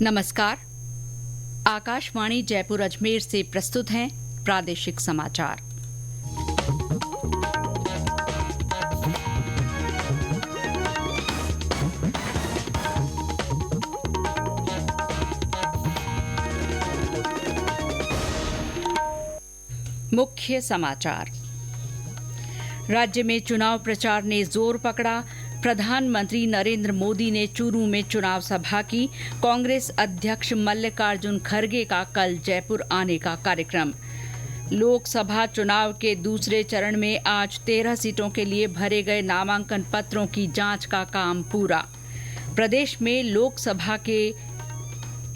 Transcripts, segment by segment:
नमस्कार। आकाशवाणी जयपुर अजमेर से प्रस्तुत हैं प्रादेशिक समाचार। मुख्य समाचार। राज्य में चुनाव प्रचार ने जोर पकड़ा। प्रधानमंत्री नरेंद्र मोदी ने चूरू में चुनाव सभा की। कांग्रेस अध्यक्ष मल्लिकार्जुन खड़गे का कल जयपुर आने का कार्यक्रम। लोकसभा चुनाव के दूसरे चरण में आज 13 सीटों के लिए भरे गए नामांकन पत्रों की जांच का काम पूरा। प्रदेश में लोकसभा के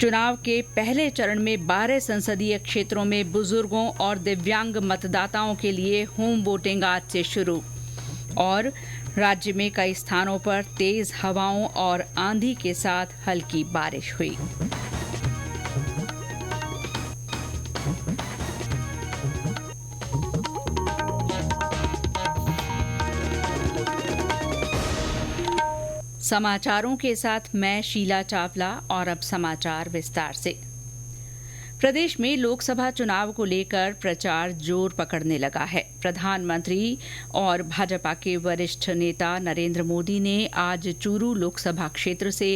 चुनाव के पहले चरण में 12 संसदीय क्षेत्रों में बुजुर्गों और दिव्यांग मतदाताओं के लिए होम वोटिंग आज से शुरू। और राज्य में कई स्थानों पर तेज हवाओं और आंधी के साथ हल्की बारिश हुई। समाचारों के साथ मैं शीला चावला। और अब समाचार विस्तार से। प्रदेश में लोकसभा चुनाव को लेकर प्रचार जोर पकड़ने लगा है। प्रधानमंत्री और भाजपा के वरिष्ठ नेता नरेंद्र मोदी ने आज चूरू लोकसभा क्षेत्र से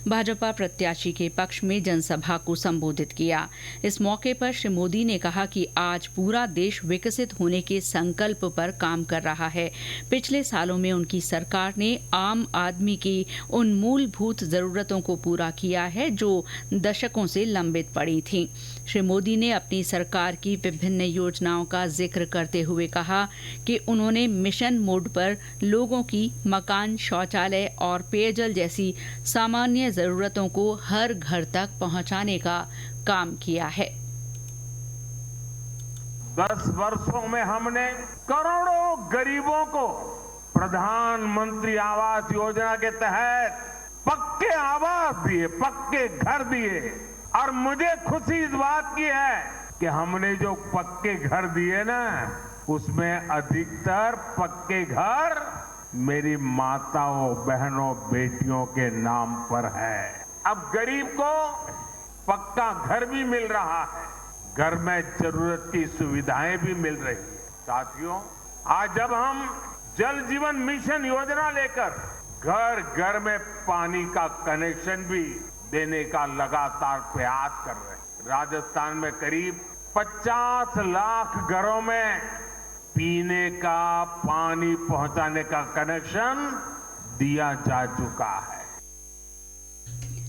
भाजपा प्रत्याशी के पक्ष में जनसभा को संबोधित किया। इस मौके पर श्री मोदी ने कहा कि आज पूरा देश विकसित होने के संकल्प पर काम कर रहा है। पिछले सालों में उनकी सरकार ने आम आदमी की उन मूलभूत जरूरतों को पूरा किया है जो दशकों से लंबित पड़ी थीं। श्री मोदी ने अपनी सरकार की विभिन्न योजनाओं का जिक्र करते हुए कहा कि उन्होंने मिशन मोड पर लोगों की मकान, शौचालय और पेयजल जैसी सामान्य जरूरतों को हर घर तक पहुंचाने का काम किया है। 10 वर्षों में हमने करोड़ों गरीबों को प्रधानमंत्री आवास योजना के तहत पक्के आवास दिए, पक्के घर दिए। और मुझे खुशी इस बात की है कि हमने जो पक्के घर दिए ना, उसमें अधिकतर पक्के घर मेरी माताओं, बहनों, बेटियों के नाम पर है। अब गरीब को पक्का घर भी मिल रहा है, घर में जरूरत की सुविधाएं भी मिल रही है। साथियों, आज जब हम जल जीवन मिशन योजना लेकर घर घर में पानी का कनेक्शन भी देने का लगातार प्रयास कर रहे हैं। राजस्थान में करीब 50 लाख घरों में पीने का पानी पहुंचाने का कनेक्शन दिया जा चुका है।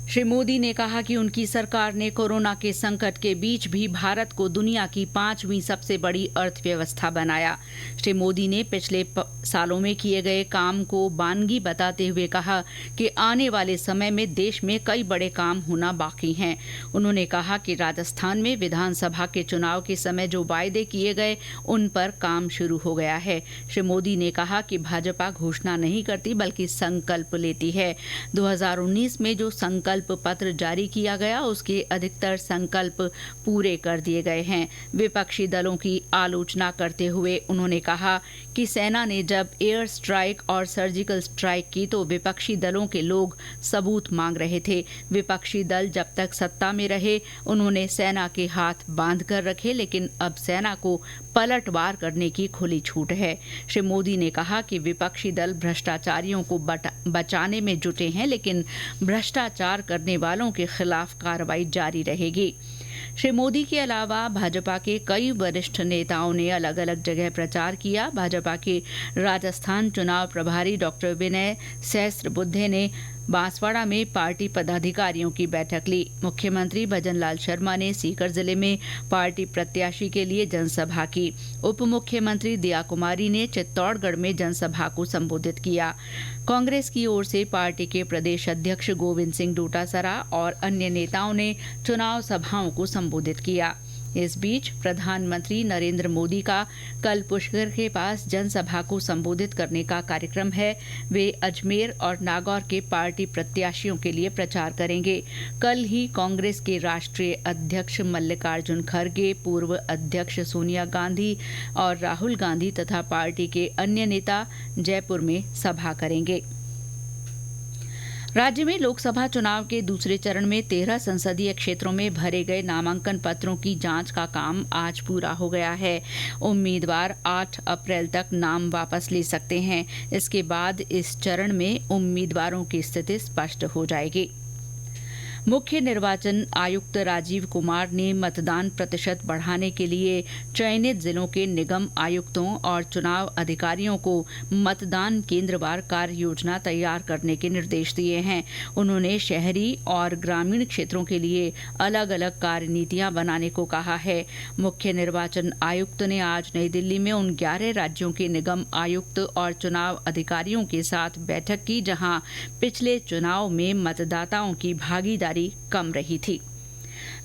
श्री मोदी ने कहा कि उनकी सरकार ने कोरोना के संकट के बीच भी भारत को दुनिया की 5वीं सबसे बड़ी अर्थव्यवस्था बनाया। श्री मोदी ने पिछले सालों में किए गए काम को बानगी बताते हुए कहा कि आने वाले समय में देश में कई बड़े काम होना बाकी हैं। उन्होंने कहा कि राजस्थान में विधानसभा के चुनाव के समय जो वायदे किए गए उन पर काम शुरू हो गया है। श्री मोदी ने कहा कि भाजपा घोषणा नहीं करती बल्कि संकल्प लेती है। 2019 में जो संकल्प पत्र जारी किया गया उसके अधिकतर संकल्प पूरे कर दिए गए हैं। विपक्षी दलों की आलोचना करते हुए उन्होंने कहा कि सेना ने जब एयर स्ट्राइक और सर्जिकल स्ट्राइक की तो विपक्षी दलों के लोग सबूत मांग रहे थे। विपक्षी दल जब तक सत्ता में रहे उन्होंने सेना के हाथ बांध कर रखे, लेकिन अब सेना को पलटवार करने की खुली छूट है। श्री मोदी ने कहा कि विपक्षी दल भ्रष्टाचारियों को बचाने में जुटे हैं, लेकिन भ्रष्टाचार करने वालों के खिलाफ कार्रवाई जारी रहेगी। श्री मोदी के अलावा भाजपा के कई वरिष्ठ नेताओं ने अलग अलग जगह प्रचार किया। भाजपा के राजस्थान चुनाव प्रभारी डॉक्टर विनय सहस्त्रबुद्धे ने बांसवाड़ा में पार्टी पदाधिकारियों की बैठक ली। मुख्यमंत्री भजनलाल शर्मा ने सीकर जिले में पार्टी प्रत्याशी के लिए जनसभा की। उप मुख्यमंत्री दिया कुमारी ने चित्तौड़गढ़ में जनसभा को संबोधित किया। कांग्रेस की ओर से पार्टी के प्रदेश अध्यक्ष गोविंद सिंह डोटासरा और अन्य नेताओं ने चुनाव सभाओं को संबोधित किया। इस बीच प्रधानमंत्री नरेंद्र मोदी का कल पुष्कर के पास जनसभा को संबोधित करने का कार्यक्रम है। वे अजमेर और नागौर के पार्टी प्रत्याशियों के लिए प्रचार करेंगे। कल ही कांग्रेस के राष्ट्रीय अध्यक्ष मल्लिकार्जुन खड़गे, पूर्व अध्यक्ष सोनिया गांधी और राहुल गांधी तथा पार्टी के अन्य नेता जयपुर में सभा करेंगे। राज्य में लोकसभा चुनाव के दूसरे चरण में 13 संसदीय क्षेत्रों में भरे गए नामांकन पत्रों की जांच का काम आज पूरा हो गया है। उम्मीदवार 8 अप्रैल तक नाम वापस ले सकते हैं। इसके बाद इस चरण में उम्मीदवारों की स्थिति स्पष्ट हो जाएगी। मुख्य निर्वाचन आयुक्त राजीव कुमार ने मतदान प्रतिशत बढ़ाने के लिए चयनित जिलों के निगम आयुक्तों और चुनाव अधिकारियों को मतदान केंद्रवार कार्य योजना तैयार करने के निर्देश दिए हैं। उन्होंने शहरी और ग्रामीण क्षेत्रों के लिए अलग अलग कार्य नीतियां बनाने को कहा है। मुख्य निर्वाचन आयुक्त ने आज नई दिल्ली में उन 11 राज्यों के निगम आयुक्त और चुनाव अधिकारियों के साथ बैठक की जहां पिछले चुनाव में मतदाताओं की भागीदारी कम रही थी।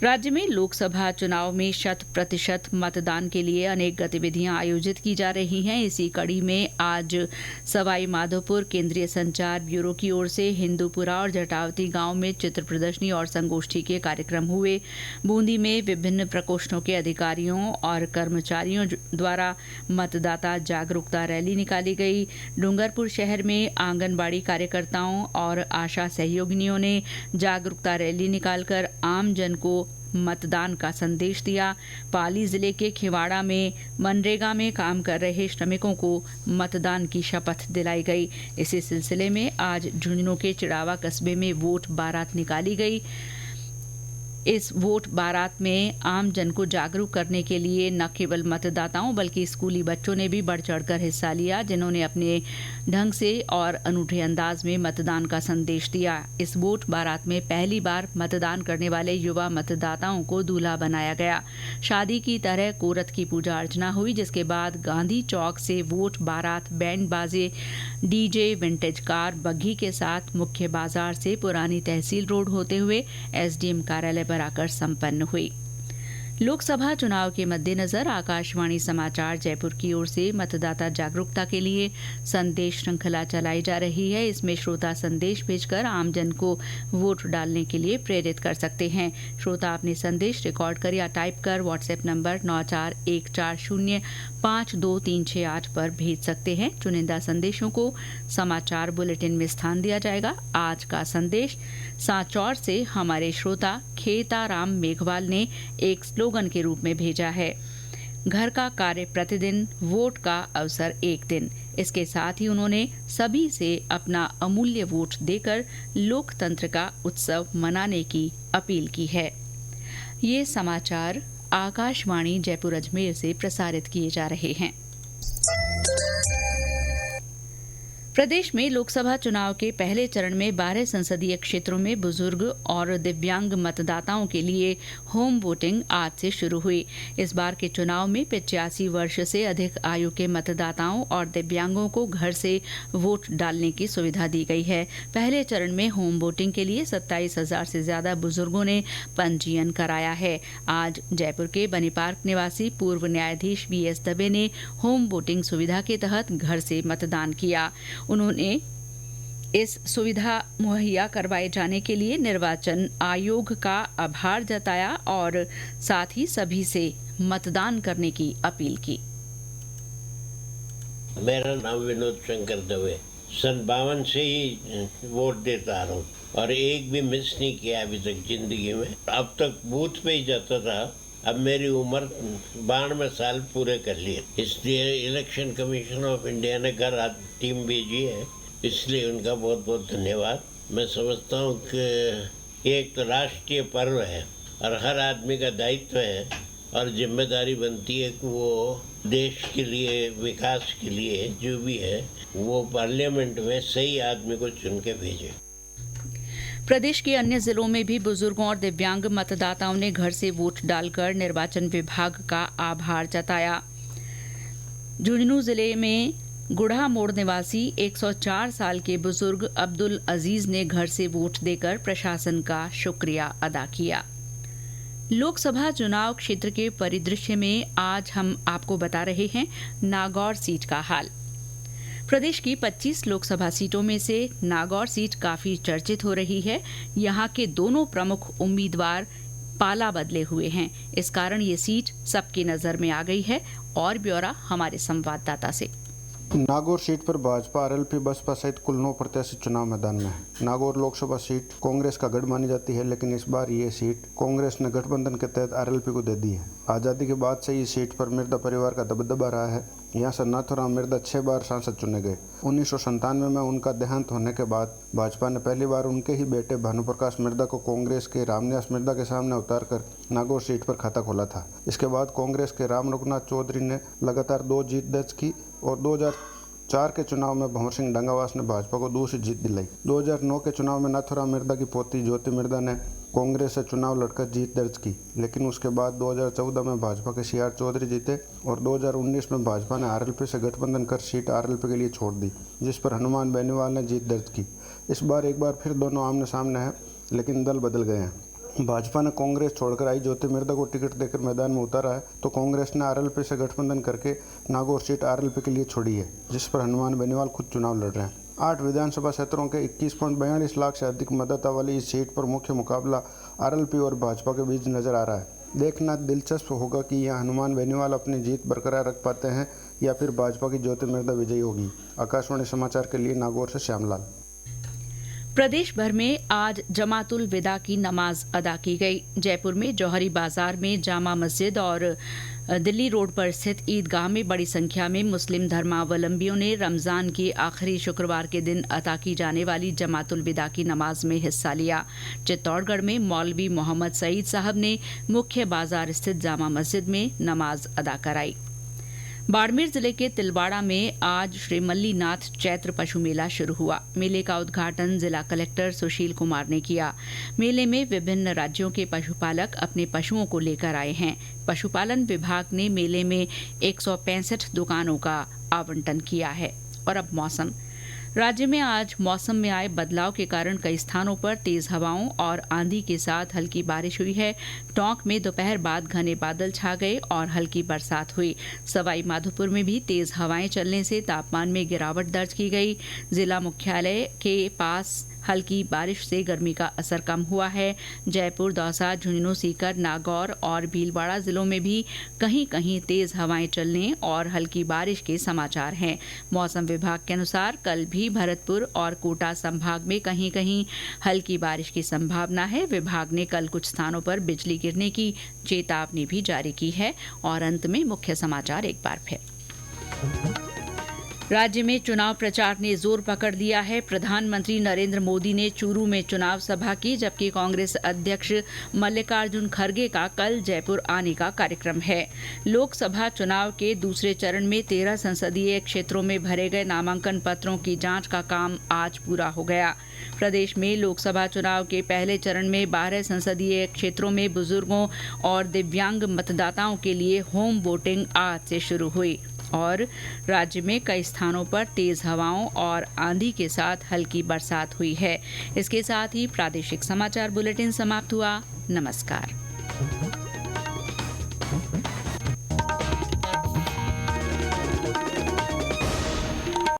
राज्य में लोकसभा चुनाव में 100% मतदान के लिए अनेक गतिविधियां आयोजित की जा रही हैं। इसी कड़ी में आज सवाई माधोपुर केंद्रीय संचार ब्यूरो की ओर से हिंदूपुरा और जटावती गांव में चित्र प्रदर्शनी और संगोष्ठी के कार्यक्रम हुए। बूंदी में विभिन्न प्रकोष्ठों के अधिकारियों और कर्मचारियों द्वारा मतदाता जागरूकता रैली निकाली गई। डूंगरपुर शहर में आंगनबाड़ी कार्यकर्ताओं और आशा सहयोगिनियों ने जागरूकता रैली निकालकर आम जन को मतदान का संदेश दिया। पाली जिले के खिवाड़ा में मनरेगा में काम कर रहे श्रमिकों को मतदान की शपथ दिलाई गई। इसी सिलसिले में आज झुंझुनू के चिड़ावा कस्बे में वोट बारात निकाली गई। इस वोट बारात में आम जन को जागरूक करने के लिए न केवल मतदाताओं बल्कि स्कूली बच्चों ने भी बढ़ चढ़कर हिस्सा लिया, जिन्होंने अपने ढंग से और अनूठे अंदाज में मतदान का संदेश दिया। इस वोट बारात में पहली बार मतदान करने वाले युवा मतदाताओं को दूल्हा बनाया गया। शादी की तरह कोरत की पूजा अर्चना हुई, जिसके बाद गांधी चौक से वोट बारात बैंड बाजे, डीजे, विंटेज कार, बग्घी के साथ मुख्य बाजार से पुरानी तहसील रोड होते हुए एसडीएम कार्यालय पर आकर संपन्न हुई। लोकसभा चुनाव के मद्देनजर आकाशवाणी समाचार जयपुर की ओर से मतदाता जागरूकता के लिए संदेश श्रृंखला चलाई जा रही है। इसमें श्रोता संदेश भेजकर आमजन को वोट डालने के लिए प्रेरित कर सकते हैं। श्रोता अपने संदेश रिकॉर्ड कर या टाइप कर व्हाट्सएप नंबर 9414052368 पर भेज सकते हैं। चुनिंदा संदेशों को समाचार बुलेटिन में स्थान दिया जाएगा। आज का संदेश सांचौर से हमारे श्रोता खेताराम मेघवाल ने एक स्लोगन के रूप में भेजा है। घर का कार्य प्रतिदिन, वोट का अवसर एक दिन। इसके साथ ही उन्होंने सभी से अपना अमूल्य वोट देकर लोकतंत्र का उत्सव मनाने की अपील की है। ये समाचार आकाशवाणी जयपुर अजमेर से प्रसारित किए जा रहे हैं। प्रदेश में लोकसभा चुनाव के पहले चरण में 12 संसदीय क्षेत्रों में बुजुर्ग और दिव्यांग मतदाताओं के लिए होम वोटिंग आज से शुरू हुई। इस बार के चुनाव में 85 वर्ष से अधिक आयु के मतदाताओं और दिव्यांगों को घर से वोट डालने की सुविधा दी गई है। पहले चरण में होम वोटिंग के लिए 27,000 से ज्यादा बुजुर्गों ने पंजीयन कराया है। आज जयपुर के बनी पार्क निवासी पूर्व न्यायाधीश वीएस दबे ने होम वोटिंग सुविधा के तहत घर से मतदान किया। उन्होंने इस सुविधा मुहैया करवाए जाने के लिए निर्वाचन आयोग का आभार जताया और साथ ही सभी से मतदान करने की अपील की। मेरा नाम विनोद शंकर दवे, सन 52 से ही वोट देता रहा हूँ और एक भी मिस नहीं किया अभी तक जिंदगी में। अब तक बूथ पे ही जाता था। अब मेरी उम्र 92 साल पूरे कर लिए, इसलिए इलेक्शन कमीशन ऑफ इंडिया ने घर टीम भेजी है, इसलिए उनका बहुत बहुत धन्यवाद। मैं समझता हूँ कि एक तो राष्ट्रीय पर्व है और हर आदमी का दायित्व है और जिम्मेदारी बनती है कि वो देश के लिए, विकास के लिए जो भी है वो पार्लियामेंट में सही आदमी को चुन के भेजे। प्रदेश के अन्य जिलों में भी बुजुर्गों और दिव्यांग मतदाताओं ने घर से वोट डालकर निर्वाचन विभाग का आभार जताया। झुंझुनू जिले में गुढ़ा मोड़ निवासी 104 साल के बुजुर्ग अब्दुल अजीज ने घर से वोट देकर प्रशासन का शुक्रिया अदा किया। लोकसभा चुनाव क्षेत्र के परिदृश्य में आज हम आपको बता रहे हैं नागौर सीट का हाल। प्रदेश की 25 लोकसभा सीटों में से नागौर सीट काफी चर्चित हो रही है। यहाँ के दोनों प्रमुख उम्मीदवार पाला बदले हुए हैं। इस कारण ये सीट सबकी नजर में आ गई है। और ब्यौरा हमारे संवाददाता से। नागौर सीट पर भाजपा आरएलपी बसपा सहित कुल 9 प्रत्याशी चुनाव मैदान में है। नागौर लोकसभा सीट कांग्रेस का गढ़ मानी जाती है, लेकिन इस बार ये सीट कांग्रेस ने गठबंधन के तहत आरएलपी को दे दी है। आज़ादी के बाद से इस सीट पर मिर्जा परिवार का दबदबा रहा है। यहाँ से नाथूराम मिर्जा 6 बार सांसद चुने गए। 1997 में उनका देहांत होने के बाद भाजपा ने पहली बार उनके ही बेटे भानुप्रकाश मिर्जा को कांग्रेस के रामनिवास मिर्जा के सामने उतारकर नागौर सीट पर खाता खोला था। इसके बाद कांग्रेस के राम रघुनाथ चौधरी ने लगातार 2 जीत दर्ज की और 2004 के चुनाव में भंवर सिंह डंगावास ने भाजपा को दूसरी जीत दिलाई। 2009 के चुनाव में नाथूराम मिर्जा की पोती ज्योति मिर्जा ने कांग्रेस से चुनाव लड़कर जीत दर्ज की, लेकिन उसके बाद 2014 में भाजपा के CR चौधरी जीते और 2019 में भाजपा ने आरएलपी से गठबंधन कर सीट आरएलपी के लिए छोड़ दी, जिस पर हनुमान बेनीवाल ने जीत दर्ज की। इस बार एक बार फिर दोनों आमने सामने हैं, लेकिन दल बदल गए हैं। भाजपा ने कांग्रेस छोड़कर आई ज्योति मिर्जा को टिकट देकर मैदान में उतारा है, तो कांग्रेस ने आरएलपी से गठबंधन करके नागौर सीट आरएलपी के लिए छोड़ी है, जिस पर हनुमान बेनीवाल खुद चुनाव लड़ रहे हैं। 8 विधानसभा क्षेत्रों के 21.42 लाख से अधिक मतदाता वाली इस सीट पर मुख्य मुकाबला आरएलपी और भाजपा के बीच नजर आ रहा है। देखना दिलचस्प होगा कि यह हनुमान बेनीवाल अपनी जीत बरकरार रख पाते हैं या फिर भाजपा की ज्योति मिर्जा विजयी होगी। आकाशवाणी समाचार के लिए नागौर से श्यामलाल। प्रदेश भर में आज जमातुल विदा की नमाज अदा की गई। जयपुर में जौहरी बाजार में जामा मस्जिद और दिल्ली रोड पर स्थित ईदगाह में बड़ी संख्या में मुस्लिम धर्मावलंबियों ने रमजान के आखिरी शुक्रवार के दिन अदा की जाने वाली जमातुल विदा की नमाज में हिस्सा लिया। चित्तौड़गढ़ में मौलवी मोहम्मद सईद साहब ने मुख्य बाजार स्थित जामा मस्जिद में नमाज अदा कराई। बाड़मेर जिले के तिलवाड़ा में आज श्री मल्लीनाथ चैत्र पशु मेला शुरू हुआ। मेले का उद्घाटन जिला कलेक्टर सुशील कुमार ने किया। मेले में विभिन्न राज्यों के पशुपालक अपने पशुओं को लेकर आए हैं। पशुपालन विभाग ने मेले में 165 दुकानों का आवंटन किया है। और अब मौसम। राज्य में आज मौसम में आए बदलाव के कारण कई स्थानों पर तेज हवाओं और आंधी के साथ हल्की बारिश हुई है। टोंक में दोपहर बाद घने बादल छा गए और हल्की बरसात हुई। सवाई माधोपुर में भी तेज हवाएं चलने से तापमान में गिरावट दर्ज की गई। जिला मुख्यालय के पास हल्की बारिश से गर्मी का असर कम हुआ है। जयपुर, दौसा, झुंझुनू, सीकर, नागौर और भीलवाड़ा जिलों में भी कहीं कहीं तेज हवाएं चलने और हल्की बारिश के समाचार हैं। मौसम विभाग के अनुसार कल भी भरतपुर और कोटा संभाग में कहीं कहीं हल्की बारिश की संभावना है। विभाग ने कल कुछ स्थानों पर बिजली गिरने की चेतावनी भी जारी की है। और अंत में मुख्य समाचार एक बार फिर। राज्य में चुनाव प्रचार ने जोर पकड़ लिया है। प्रधानमंत्री नरेंद्र मोदी ने चूरू में चुनाव सभा की, जबकि कांग्रेस अध्यक्ष मल्लिकार्जुन खड़गे का कल जयपुर आने का कार्यक्रम है। लोकसभा चुनाव के दूसरे चरण में 13 संसदीय क्षेत्रों में भरे गए नामांकन पत्रों की जांच का काम आज पूरा हो गया। प्रदेश में लोकसभा चुनाव के पहले चरण में 12 संसदीय क्षेत्रों में बुजुर्गों और दिव्यांग मतदाताओं के लिए होम वोटिंग आज से शुरू हुई। और राज्य में कई स्थानों पर तेज हवाओं और आंधी के साथ हल्की बरसात हुई है। इसके साथ ही प्रादेशिक समाचार बुलेटिन समाप्त हुआ। नमस्कार।